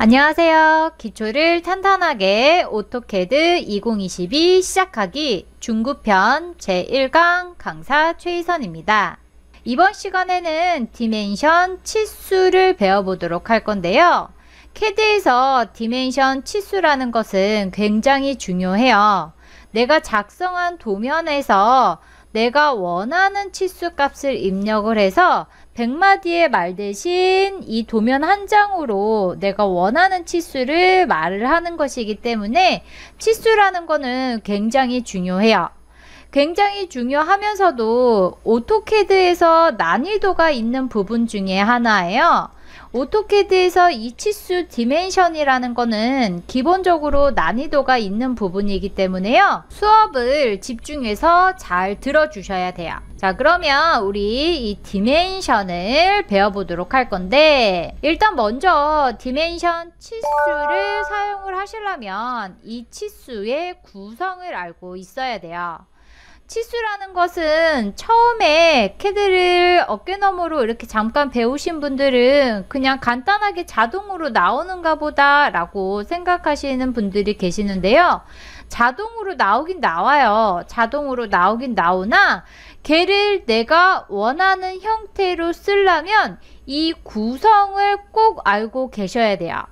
안녕하세요. 기초를 탄탄하게 오토캐드 2022 시작하기 중급편 제1강 강사 최희선입니다. 이번 시간에는 디멘션 치수를 배워보도록 할 건데요. 캐드에서 디멘션 치수라는 것은 굉장히 중요해요. 내가 작성한 도면에서 내가 원하는 치수 값을 입력을 해서 100마디의 말 대신 이 도면 한 장으로 내가 원하는 치수를 말을 하는 것이기 때문에 치수라는 거는 굉장히 중요해요. 굉장히 중요하면서도 오토캐드에서 난이도가 있는 부분 중에 하나예요. 오토캐드에서 이 치수 디멘션이라는 거는 기본적으로 난이도가 있는 부분이기 때문에요. 수업을 집중해서 잘 들어주셔야 돼요. 자, 그러면 우리 이 디멘션을 배워보도록 할 건데, 일단 먼저 디멘션 치수를 사용을 하시려면 이 치수의 구성을 알고 있어야 돼요. 치수라는 것은 처음에 캐드를 어깨너머로 이렇게 잠깐 배우신 분들은 그냥 간단하게 자동으로 나오는가 보다 라고 생각하시는 분들이 계시는데요. 자동으로 나오긴 나와요. 자동으로 나오긴 나오나 걔를 내가 원하는 형태로 쓰려면 이 구성을 꼭 알고 계셔야 돼요.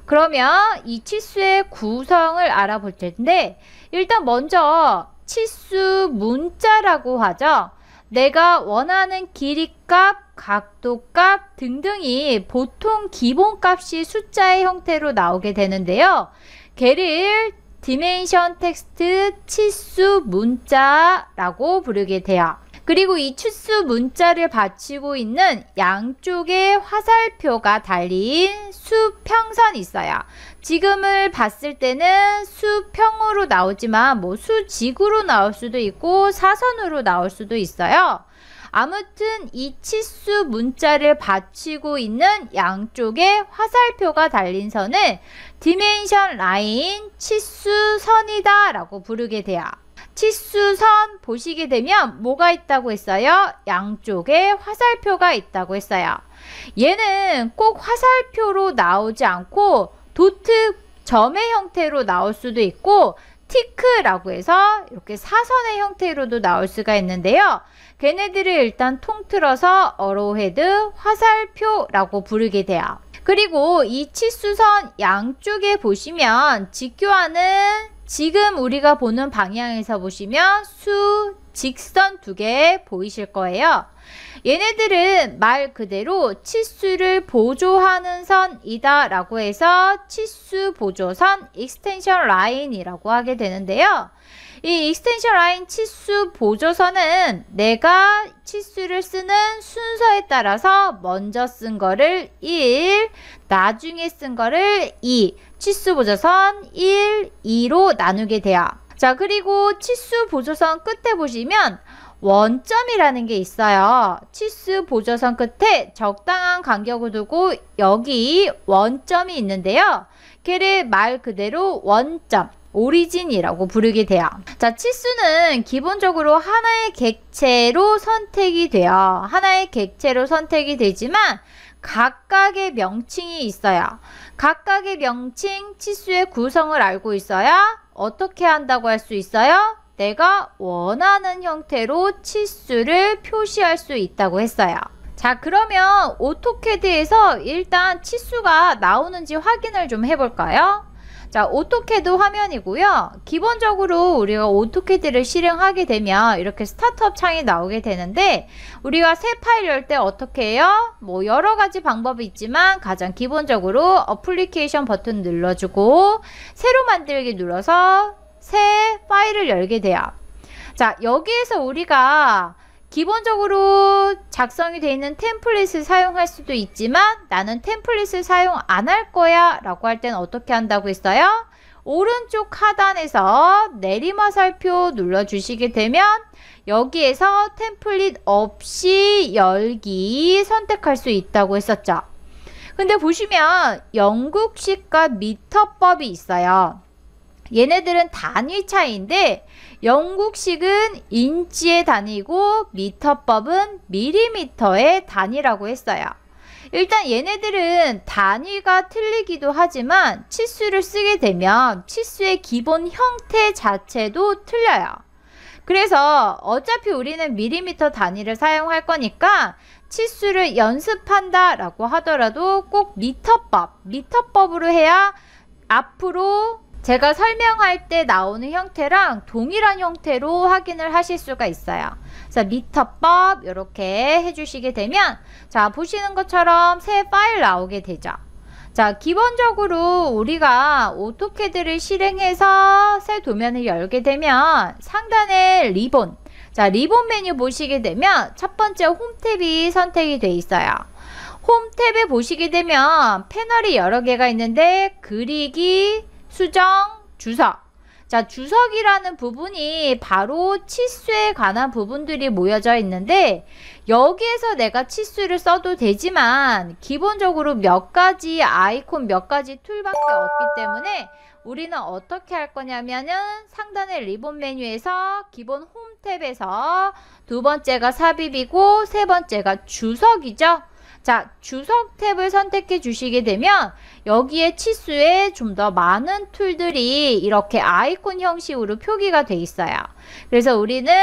그러면 이 치수의 구성을 알아볼 텐데, 일단 먼저 치수 문자라고 하죠. 내가 원하는 길이값, 각도값 등등이 보통 기본값이 숫자의 형태로 나오게 되는데요. 걔를 디멘션 텍스트 치수 문자라고 부르게 돼요. 그리고 이 치수 문자를 받치고 있는 양쪽에 화살표가 달린 수평선이 있어요. 지금을 봤을 때는 수평으로 나오지만 뭐 수직으로 나올 수도 있고 사선으로 나올 수도 있어요. 아무튼 이 치수 문자를 받치고 있는 양쪽에 화살표가 달린 선을 디멘션 라인 치수선이다 라고 부르게 돼요. 치수선 보시게 되면 뭐가 있다고 했어요? 양쪽에 화살표가 있다고 했어요. 얘는 꼭 화살표로 나오지 않고 도트 점의 형태로 나올 수도 있고 티크라고 해서 이렇게 사선의 형태로도 나올 수가 있는데요. 걔네들을 일단 통틀어서 어로우헤드 화살표라고 부르게 돼요. 그리고 이 치수선 양쪽에 보시면 직교하는 지금 우리가 보는 방향에서 보시면 직선 두 개 보이실 거예요. 얘네들은 말 그대로 치수를 보조하는 선이다 라고 해서 치수 보조선 익스텐션 라인이라고 하게 되는데요. 이 익스텐션 라인 치수 보조선은 내가 치수를 쓰는 순서에 따라서 먼저 쓴 거를 1, 나중에 쓴 거를 2, 치수 보조선 1, 2로 나누게 돼요. 자, 그리고 치수 보조선 끝에 보시면 원점이라는 게 있어요. 치수 보조선 끝에 적당한 간격을 두고 여기 원점이 있는데요. 걔를 말 그대로 원점, 오리진이라고 부르게 돼요. 자, 치수는 기본적으로 하나의 객체로 선택이 돼요. 하나의 객체로 선택이 되지만 각각의 명칭이 있어요. 각각의 명칭, 치수의 구성을 알고 있어야 어떻게 한다고 할 수 있어요? 내가 원하는 형태로 치수를 표시할 수 있다고 했어요. 자, 그러면 오토캐드에서 일단 치수가 나오는지 확인을 좀 해볼까요? 자, 오토캐드 화면이고요. 기본적으로 우리가 오토캐드를 실행하게 되면 이렇게 스타트업 창이 나오게 되는데, 우리가 새 파일 열 때 어떻게 해요? 뭐 여러 가지 방법이 있지만 가장 기본적으로 어플리케이션 버튼 눌러주고 새로 만들기 눌러서 새 파일을 열게 돼요. 자, 여기에서 우리가 기본적으로 작성이 되어 있는 템플릿을 사용할 수도 있지만 나는 템플릿을 사용 안 할 거야 라고 할 때는 어떻게 한다고 했어요? 오른쪽 하단에서 내림화살표 눌러주시게 되면 여기에서 템플릿 없이 열기 선택할 수 있다고 했었죠. 근데 보시면 영국식과 미터법이 있어요. 얘네들은 단위 차이인데 영국식은 인치의 단위고 미터법은 밀리미터의 단위라고 했어요. 일단 얘네들은 단위가 틀리기도 하지만 치수를 쓰게 되면 치수의 기본 형태 자체도 틀려요. 그래서 어차피 우리는 밀리미터 단위를 사용할 거니까 치수를 연습한다 라고 하더라도 꼭 미터법으로 해야 앞으로 제가 설명할 때 나오는 형태랑 동일한 형태로 확인을 하실 수가 있어요. 그래서 미터법 이렇게 해주시게 되면 자, 보시는 것처럼 새 파일 나오게 되죠. 자, 기본적으로 우리가 오토캐드를 실행해서 새 도면을 열게 되면 상단에 리본, 자, 리본 메뉴 보시게 되면 첫 번째 홈 탭이 선택이 돼 있어요. 홈 탭에 보시게 되면 패널이 여러 개가 있는데 그리기, 수정, 주석. 자, 주석이라는 부분이 바로 치수에 관한 부분들이 모여져 있는데 여기에서 내가 치수를 써도 되지만 기본적으로 몇 가지 아이콘, 몇 가지 툴밖에 없기 때문에 우리는 어떻게 할 거냐면은 상단의 리본 메뉴에서 기본 홈 탭에서 두 번째가 삽입이고 세 번째가 주석이죠. 자, 주석 탭을 선택해 주시게 되면 여기에 치수에 좀 더 많은 툴들이 이렇게 아이콘 형식으로 표기가 돼 있어요. 그래서 우리는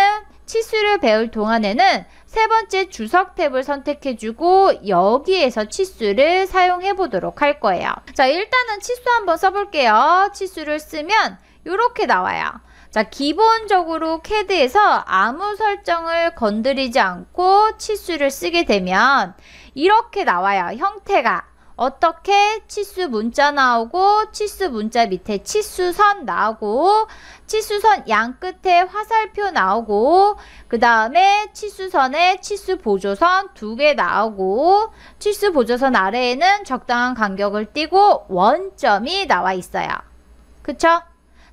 치수를 배울 동안에는 세 번째 주석 탭을 선택해 주고 여기에서 치수를 사용해 보도록 할 거예요. 자, 일단은 치수 한번 써볼게요. 치수를 쓰면 이렇게 나와요. 자, 기본적으로 CAD에서 아무 설정을 건드리지 않고 치수를 쓰게 되면 이렇게 나와요. 형태가 어떻게 치수 문자 나오고 치수 문자 밑에 치수선 나오고 치수선 양 끝에 화살표 나오고 그 다음에 치수선에 치수 보조선 2개 나오고 치수 보조선 아래에는 적당한 간격을 띄고 원점이 나와 있어요. 그쵸?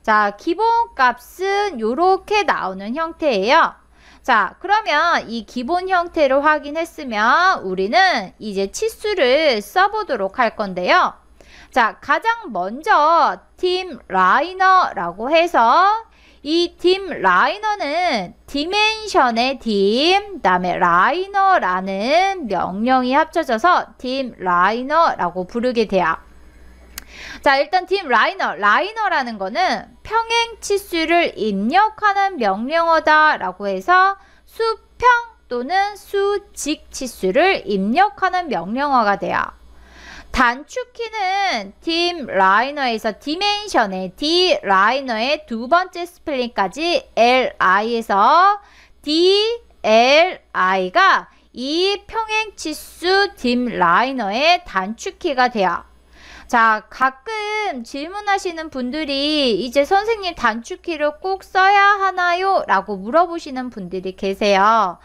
자, 기본 값은 이렇게 나오는 형태예요. 자, 그러면 이 기본 형태를 확인했으면 우리는 이제 치수를 써보도록 할 건데요. 자, 가장 먼저 dim liner라고 해서 이 dim liner는 dimension의 dim, 그 다음에 liner라는 명령이 합쳐져서 dim liner라고 부르게 돼요. 자, 일단 dim liner라는 거는 평행 치수를 입력하는 명령어다 라고 해서 수평 또는 수직 치수를 입력하는 명령어가 돼요. 단축키는 dim liner에서 dimension의 D liner의 두 번째 스펠링까지 LI에서 DLI가 이 평행 치수 dim liner의 단축키가 돼요. 자, 가끔 질문하시는 분들이 이제 선생님 단축키를 꼭 써야 하나요? 라고 물어보시는 분들이 계세요.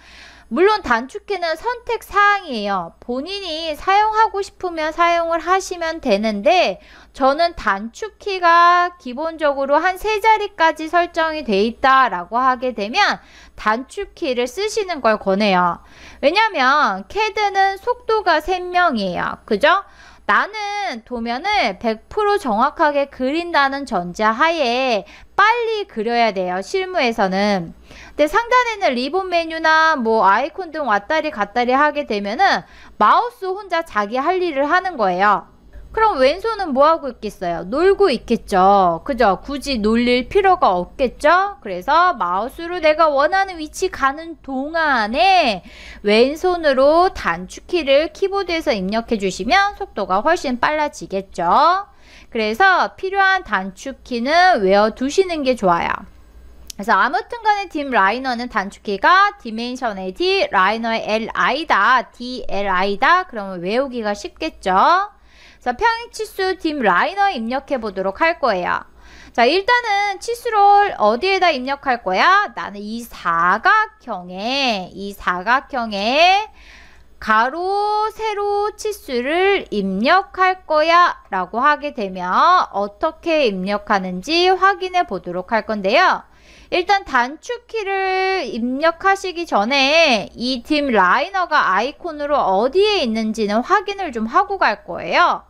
물론 단축키는 선택 사항이에요. 본인이 사용하고 싶으면 사용을 하시면 되는데 저는 단축키가 기본적으로 한 3자리까지 설정이 돼 있다라고 하게 되면 단축키를 쓰시는 걸 권해요. 왜냐면 CAD는 속도가 생명이에요. 그죠? 나는 도면을 100% 정확하게 그린다는 전제하에 빨리 그려야 돼요. 실무에서는. 근데 상단에는 리본 메뉴나 뭐 아이콘 등 왔다리 갔다리 하게 되면은 마우스 혼자 자기 할 일을 하는 거예요. 그럼 왼손은 뭐 하고 있겠어요? 놀고 있겠죠. 그죠? 굳이 놀릴 필요가 없겠죠? 그래서 마우스로 내가 원하는 위치 가는 동안에 왼손으로 단축키를 키보드에서 입력해 주시면 속도가 훨씬 빨라지겠죠. 그래서 필요한 단축키는 외워두시는 게 좋아요. 그래서 아무튼 간에 dim liner는 단축키가 dimension의 D, liner의 LI다, DLI다. 그러면 외우기가 쉽겠죠. 그래서 평행 치수 dim liner 입력해 보도록 할 거예요. 자, 일단은 치수를 어디에다 입력할 거야? 나는 이 사각형에 가로, 세로 치수를 입력할 거야 라고 하게 되면 어떻게 입력하는지 확인해 보도록 할 건데요. 일단 단축키를 입력하시기 전에 이 dim liner가 아이콘으로 어디에 있는지는 확인을 좀 하고 갈 거예요.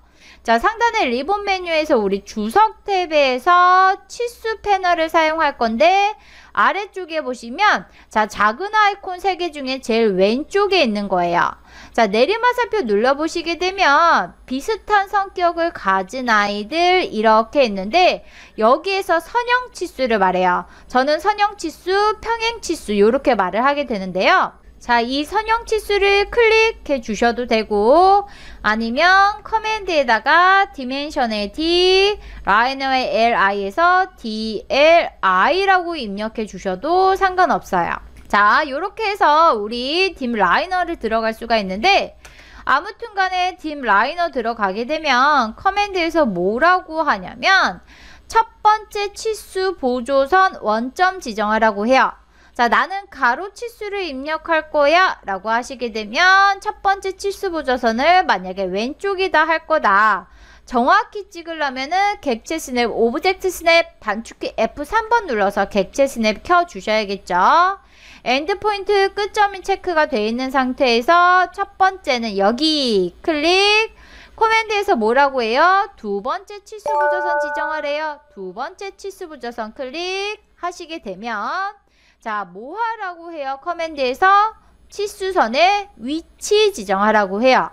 자, 상단의 리본 메뉴에서 우리 주석 탭에서 치수 패널을 사용할 건데 아래쪽에 보시면 자, 작은 아이콘 3개 중에 제일 왼쪽에 있는 거예요. 자, 내리마살표 눌러보시게 되면 비슷한 성격을 가진 아이들 이렇게 있는데 여기에서 선형치수를 말해요. 저는 선형치수, 평행치수 이렇게 말을 하게 되는데요. 자, 이 선형치수를 클릭해 주셔도 되고 아니면 커맨드에다가 디멘션의 D, 라이너의 LI에서 DLI라고 입력해 주셔도 상관없어요. 자, 요렇게 해서 우리 dim 라이너를 들어갈 수가 있는데 아무튼 간에 dim 라이너 들어가게 되면 커맨드에서 뭐라고 하냐면 첫 번째 치수 보조선 원점 지정하라고 해요. 자, 나는 가로 치수를 입력할 거야 라고 하시게 되면 첫 번째 치수 보조선을 만약에 왼쪽에다 할 거다. 정확히 찍으려면은 객체 스냅, 오브젝트 스냅, 단축키 F3번 눌러서 객체 스냅 켜 주셔야겠죠. 엔드포인트 끝점이 체크가 되어 있는 상태에서 첫 번째는 여기 클릭. 코맨드에서 뭐라고 해요? 두 번째 치수 보조선 지정하래요. 두 번째 치수 보조선 클릭 하시게 되면 자, 뭐 하라고 해요? 커맨드에서 치수선의 위치 지정하라고 해요.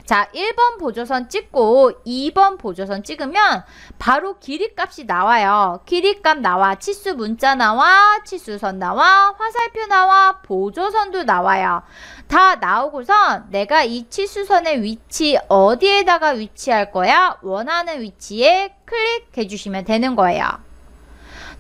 자, 1번 보조선 찍고 2번 보조선 찍으면 바로 길이값이 나와요. 길이값 나와, 치수 문자 나와, 치수선 나와, 화살표 나와, 보조선도 나와요. 다 나오고선 내가 이 치수선의 위치 어디에다가 위치할 거야? 원하는 위치에 클릭해 주시면 되는 거예요.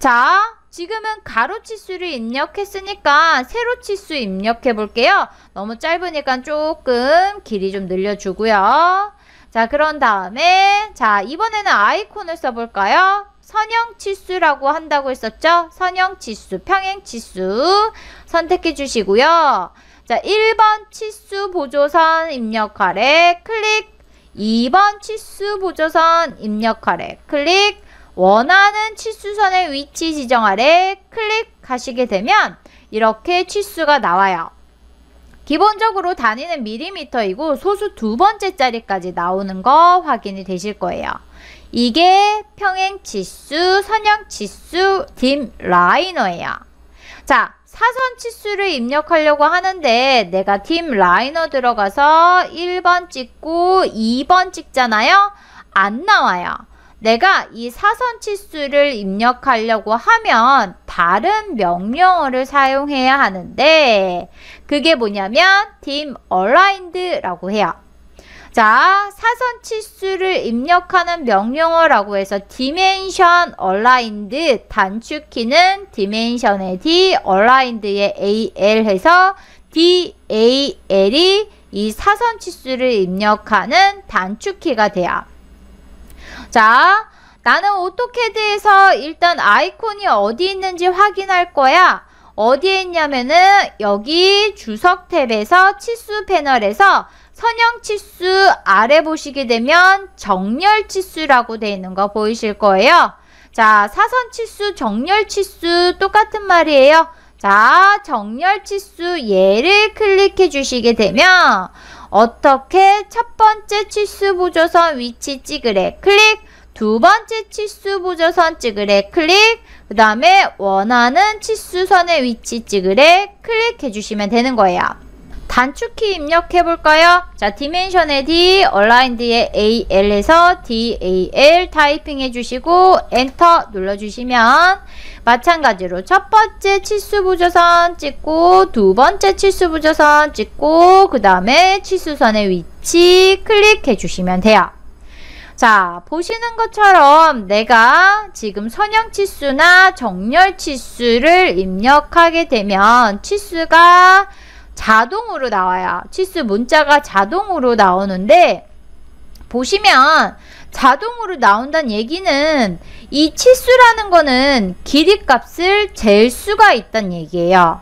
자, 지금은 가로 치수를 입력했으니까 세로 치수 입력해 볼게요. 너무 짧으니까 조금 길이 좀 늘려주고요. 자, 그런 다음에 자, 이번에는 아이콘을 써볼까요? 선형 치수라고 한다고 했었죠? 선형 치수, 평행 치수 선택해 주시고요. 자, 1번 치수 보조선 입력하래 클릭. 2번 치수 보조선 입력하래 클릭. 원하는 치수선의 위치 지정하래 클릭하시게 되면 이렇게 치수가 나와요. 기본적으로 단위는 밀리미터이고 소수 두 번째 자리까지 나오는 거 확인이 되실 거예요. 이게 평행치수, 선형치수, dim 라이너예요. 자, 사선 치수를 입력하려고 하는데 내가 dim 라이너 들어가서 1번 찍고 2번 찍잖아요. 안 나와요. 내가 이 사선 치수를 입력하려고 하면 다른 명령어를 사용해야 하는데 그게 뭐냐면 dim aligned라고 해요. 자, 사선 치수를 입력하는 명령어라고 해서 dimension aligned 단축키는 dimension의 D, aligned의 AL 해서 DAL이 이 사선 치수를 입력하는 단축키가 돼요. 자, 나는 오토캐드에서 일단 아이콘이 어디 있는지 확인할 거야. 어디에 있냐면은 여기 주석 탭에서 치수 패널에서 선형 치수 아래 보시게 되면 정렬 치수라고 되어 있는 거 보이실 거예요. 자, 사선 치수, 정렬 치수 똑같은 말이에요. 자, 정렬 치수 얘를 클릭해 주시게 되면 어떻게 첫 번째 치수 보조선 위치 찍으래 클릭. 두 번째 치수 보조선 찍으래 클릭. 그 다음에 원하는 치수선의 위치 찍으래 클릭해 주시면 되는 거예요. 단축키 입력해 볼까요? 자, 디멘션의 D, 얼라인드의 AL에서 DAL 타이핑 해주시고 엔터 눌러주시면 마찬가지로 첫 번째 치수 보조선 찍고 두 번째 치수 보조선 찍고 그 다음에 치수선의 위치 클릭해 주시면 돼요. 자, 보시는 것처럼 내가 지금 선형치수나 정렬치수를 입력하게 되면 치수가 자동으로 나와요. 치수 문자가 자동으로 나오는데 보시면 자동으로 나온다는 얘기는 이 치수라는 거는 길이값을 잴 수가 있다는 얘기예요.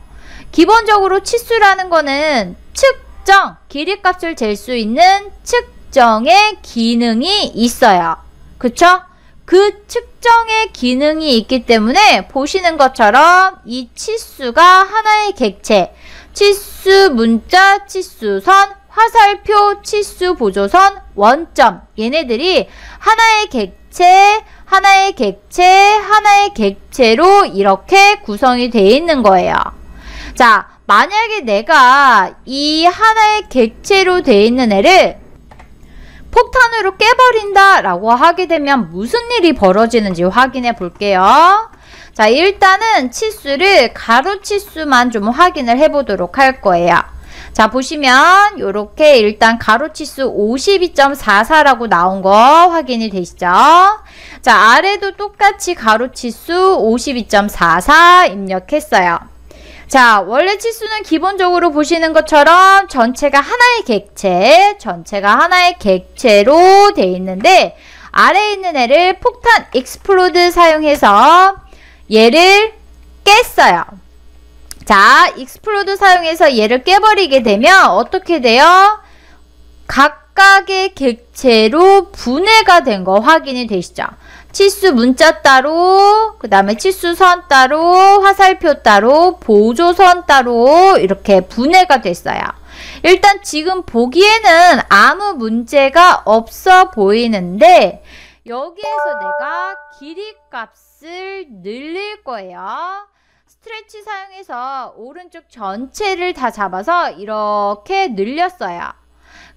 기본적으로 치수라는 거는 측정, 길이값을 잴 수 있는 측정의 기능이 있어요. 그쵸? 그 측정의 기능이 있기 때문에 보시는 것처럼 이 치수가 하나의 객체, 치수 문자, 치수선, 화살표, 치수, 보조선, 원점 얘네들이 하나의 객체, 하나의 객체, 하나의 객체로 이렇게 구성이 되어 있는 거예요. 자, 만약에 내가 이 하나의 객체로 되어 있는 애를 폭탄으로 깨버린다 라고 하게 되면 무슨 일이 벌어지는지 확인해 볼게요. 자, 일단은 치수를 가로 치수만 좀 확인을 해 보도록 할 거예요. 자, 보시면 요렇게 일단 가로 치수 52.44라고 나온 거 확인이 되시죠? 자, 아래도 똑같이 가로 치수 52.44 입력했어요. 자, 원래 치수는 기본적으로 보시는 것처럼 전체가 하나의 객체, 전체가 하나의 객체로 돼 있는데 아래에 있는 애를 폭탄 익스플로드 사용해서 얘를 깼어요. 자, 익스플로드 사용해서 얘를 깨버리게 되면 어떻게 돼요? 각각의 객체로 분해가 된 거 확인이 되시죠? 치수 문자 따로, 그 다음에 치수선 따로, 화살표 따로, 보조선 따로 이렇게 분해가 됐어요. 일단 지금 보기에는 아무 문제가 없어 보이는데 여기에서 내가 길이 값을 늘릴 거예요. 스트레치 사용해서 오른쪽 전체를 다 잡아서 이렇게 늘렸어요.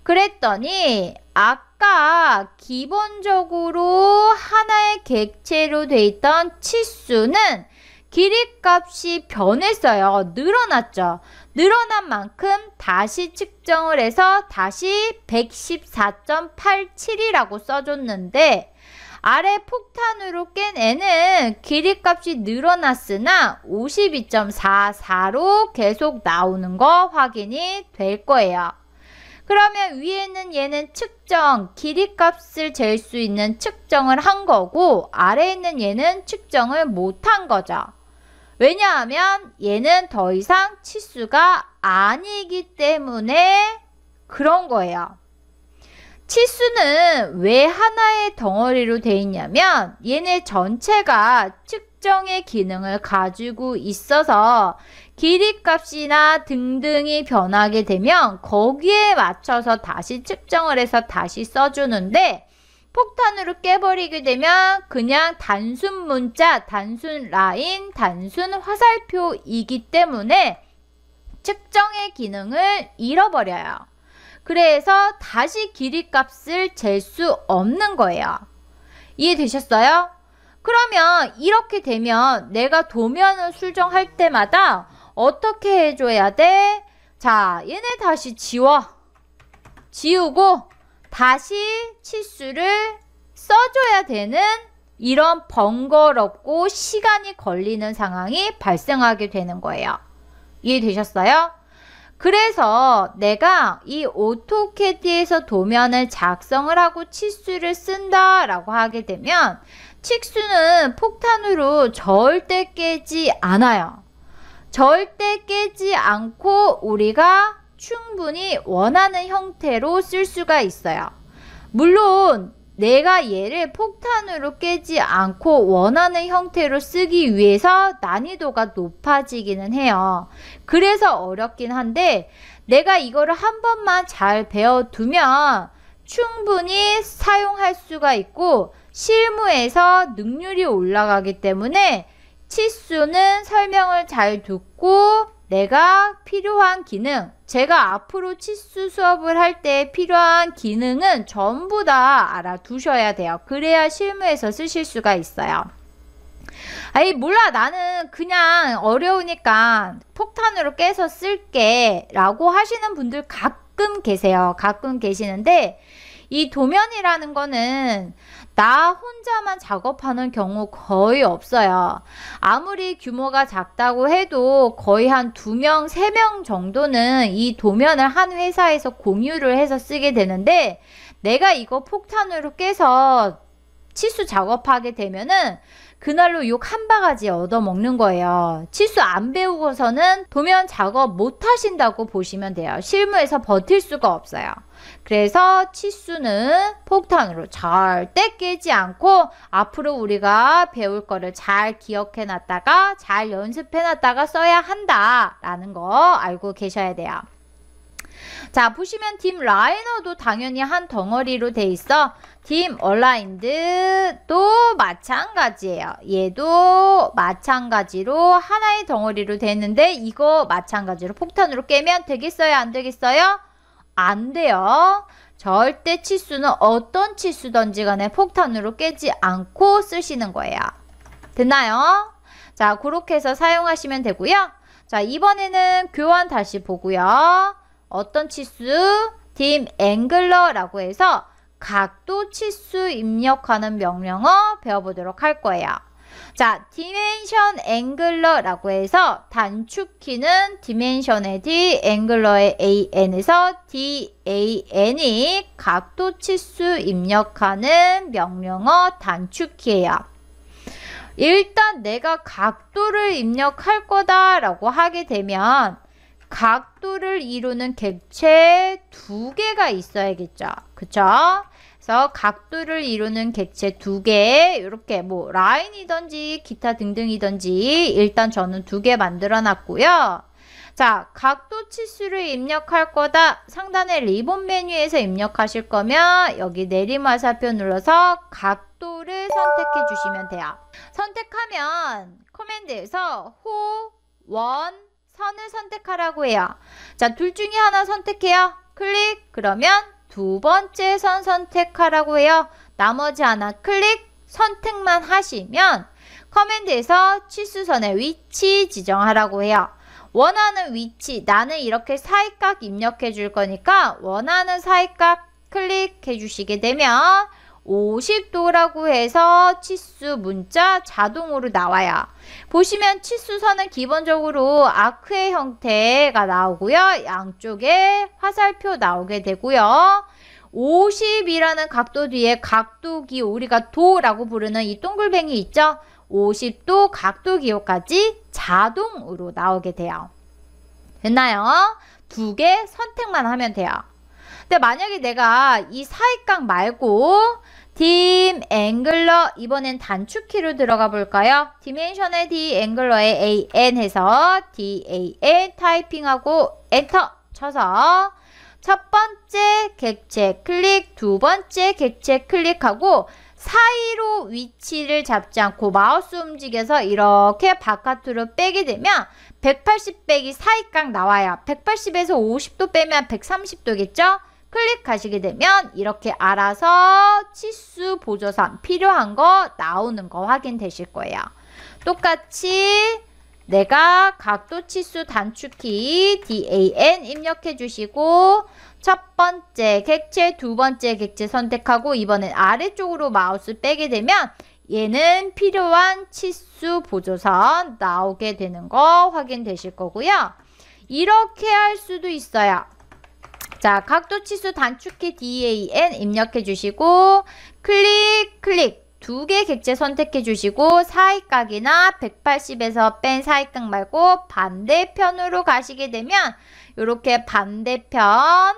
그랬더니 아까 기본적으로 하나의 객체로 돼 있던 치수는 길이값이 변했어요. 늘어났죠. 늘어난 만큼 다시 측정을 해서 다시 114.87이라고 써줬는데 아래 폭탄으로 깬 애는 길이값이 늘어났으나 52.44로 계속 나오는 거 확인이 될 거예요. 그러면 위에 있는 얘는 측정, 길이값을 잴 수 있는 측정을 한 거고 아래에 있는 얘는 측정을 못한 거죠. 왜냐하면 얘는 더 이상 치수가 아니기 때문에 그런 거예요. 치수는 왜 하나의 덩어리로 되어 있냐면 얘네 전체가 측정의 기능을 가지고 있어서 길이값이나 등등이 변하게 되면 거기에 맞춰서 다시 측정을 해서 다시 써주는데 폭탄으로 깨버리게 되면 그냥 단순 문자, 단순 라인, 단순 화살표이기 때문에 측정의 기능을 잃어버려요. 그래서 다시 길이값을 잴 수 없는 거예요. 이해되셨어요? 그러면 이렇게 되면 내가 도면을 수정할 때마다 어떻게 해줘야 돼? 자, 얘네 다시 지우고 다시 치수를 써줘야 되는 이런 번거롭고 시간이 걸리는 상황이 발생하게 되는 거예요. 이해되셨어요? 그래서 내가 이 오토캐드에서 도면을 작성을 하고 치수를 쓴다라고 하게 되면 치수는 폭탄으로 절대 깨지 않아요. 절대 깨지 않고 우리가 충분히 원하는 형태로 쓸 수가 있어요. 물론 내가 얘를 폭탄으로 깨지 않고 원하는 형태로 쓰기 위해서 난이도가 높아지기는 해요. 그래서 어렵긴 한데 내가 이거를 한 번만 잘 배워두면 충분히 사용할 수가 있고 실무에서 능률이 올라가기 때문에 치수는 설명을 잘 듣고 내가 필요한 기능, 제가 앞으로 치수 수업을 할 때 필요한 기능은 전부 다 알아두셔야 돼요. 그래야 실무에서 쓰실 수가 있어요. 아이 몰라 나는 그냥 어려우니까 폭탄으로 깨서 쓸게 라고 하시는 분들 가끔 계세요. 가끔 계시는데 이 도면이라는 거는 나 혼자만 작업하는 경우 거의 없어요. 아무리 규모가 작다고 해도 거의 한 2명, 3명 정도는 이 도면을 한 회사에서 공유를 해서 쓰게 되는데 내가 이거 폭탄으로 깨서 치수 작업하게 되면은 그날로 욕 한 바가지 얻어먹는 거예요. 치수 안 배우고서는 도면 작업 못 하신다고 보시면 돼요. 실무에서 버틸 수가 없어요. 그래서 치수는 폭탄으로 절대 깨지 않고 앞으로 우리가 배울 거를 잘 기억해 놨다가 잘 연습해 놨다가 써야 한다 라는 거 알고 계셔야 돼요. 자, 보시면 dim liner도 당연히 한 덩어리로 돼 있어. dim aligned도 마찬가지예요. 얘도 마찬가지로 하나의 덩어리로 됐는데 이거 마찬가지로 폭탄으로 깨면 되겠어요? 안 되겠어요? 안 돼요. 절대 치수는 어떤 치수든지 간에 폭탄으로 깨지 않고 쓰시는 거예요. 됐나요? 자, 그렇게 해서 사용하시면 되고요. 자, 이번에는 교환 다시 보고요. 어떤 치수? dim angular라고 해서 각도 치수 입력하는 명령어 배워보도록 할 거예요. 자, dimension angular라고 해서 단축키는 dimension의 D, angular의 AN에서 DAN이 각도 치수 입력하는 명령어 단축키예요. 일단 내가 각도를 입력할 거다 라고 하게 되면 각도를 이루는 객체 두 개가 있어야겠죠. 그쵸? 그래서 각도를 이루는 객체 두 개, 이렇게 뭐 라인이든지 기타 등등이든지 일단 저는 두 개 만들어 놨고요. 자, 각도 치수를 입력할 거다. 상단의 리본 메뉴에서 입력하실 거면 여기 내림화살표 눌러서 각도를 선택해 주시면 돼요. 선택하면 커맨드에서 호, 원, 선을 선택하라고 해요. 자, 둘 중에 하나 선택해요. 클릭. 그러면 두 번째 선 선택하라고 해요. 나머지 하나 클릭. 선택만 하시면 커맨드에서 치수선의 위치 지정하라고 해요. 원하는 위치, 나는 이렇게 사이각 입력해 줄 거니까 원하는 사이각 클릭해 주시게 되면 50도라고 해서 치수 문자 자동으로 나와요. 보시면 치수선은 기본적으로 아크의 형태가 나오고요. 양쪽에 화살표 나오게 되고요. 50이라는 각도 뒤에 각도기, 우리가 도라고 부르는 이 동글뱅이 있죠? 50도 각도 기호까지 자동으로 나오게 돼요. 됐나요? 두 개 선택만 하면 돼요. 근데 만약에 내가 이 사이각 말고 dim angular, 이번엔 단축키로 들어가 볼까요? dimension의 D, angular의 AN 해서 DAN 타이핑하고 엔터 쳐서 첫 번째 객체 클릭, 두 번째 객체 클릭하고 사이로 위치를 잡지 않고 마우스 움직여서 이렇게 바깥으로 빼게 되면 180 빼기 사이각 나와요. 180에서 50도 빼면 130도겠죠? 클릭하시게 되면 이렇게 알아서 치수 보조선 필요한 거 나오는 거 확인되실 거예요. 똑같이 내가 각도 치수 단축키 DAN 입력해 주시고 첫 번째 객체, 두 번째 객체 선택하고 이번엔 아래쪽으로 마우스 빼게 되면 얘는 필요한 치수 보조선 나오게 되는 거 확인되실 거고요. 이렇게 할 수도 있어요. 자, 각도 치수 단축키 DAN 입력해 주시고 클릭 두 개 객체 선택해 주시고 사이각이나 180에서 뺀 사이각 말고 반대편으로 가시게 되면 이렇게 반대편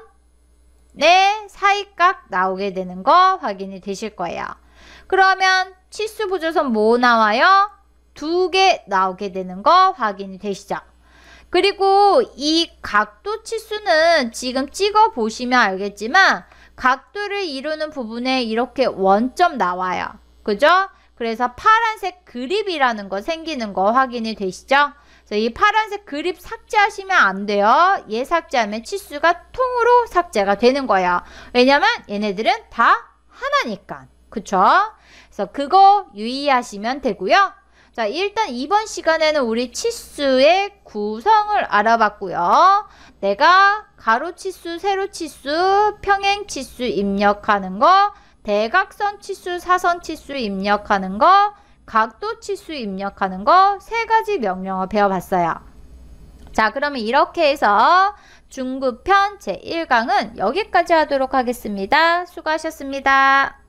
사이각 나오게 되는 거 확인이 되실 거예요. 그러면 치수 보조선 뭐 나와요? 두 개 나오게 되는 거 확인이 되시죠? 그리고 이 각도 치수는 지금 찍어 보시면 알겠지만 각도를 이루는 부분에 이렇게 원점 나와요. 그죠? 그래서 파란색 그립이라는 거 생기는 거 확인이 되시죠? 그래서 이 파란색 그립 삭제하시면 안 돼요. 얘 삭제하면 치수가 통으로 삭제가 되는 거예요. 왜냐면 얘네들은 다 하나니까. 그쵸? 그래서 그거 유의하시면 되고요. 자, 일단 이번 시간에는 우리 치수의 구성을 알아봤고요. 내가 가로 치수, 세로 치수, 평행 치수 입력하는 거, 대각선 치수, 사선 치수 입력하는 거, 각도 치수 입력하는 거 세 가지 명령어 배워봤어요. 자, 그러면 이렇게 해서 중급편 제1강은 여기까지 하도록 하겠습니다. 수고하셨습니다.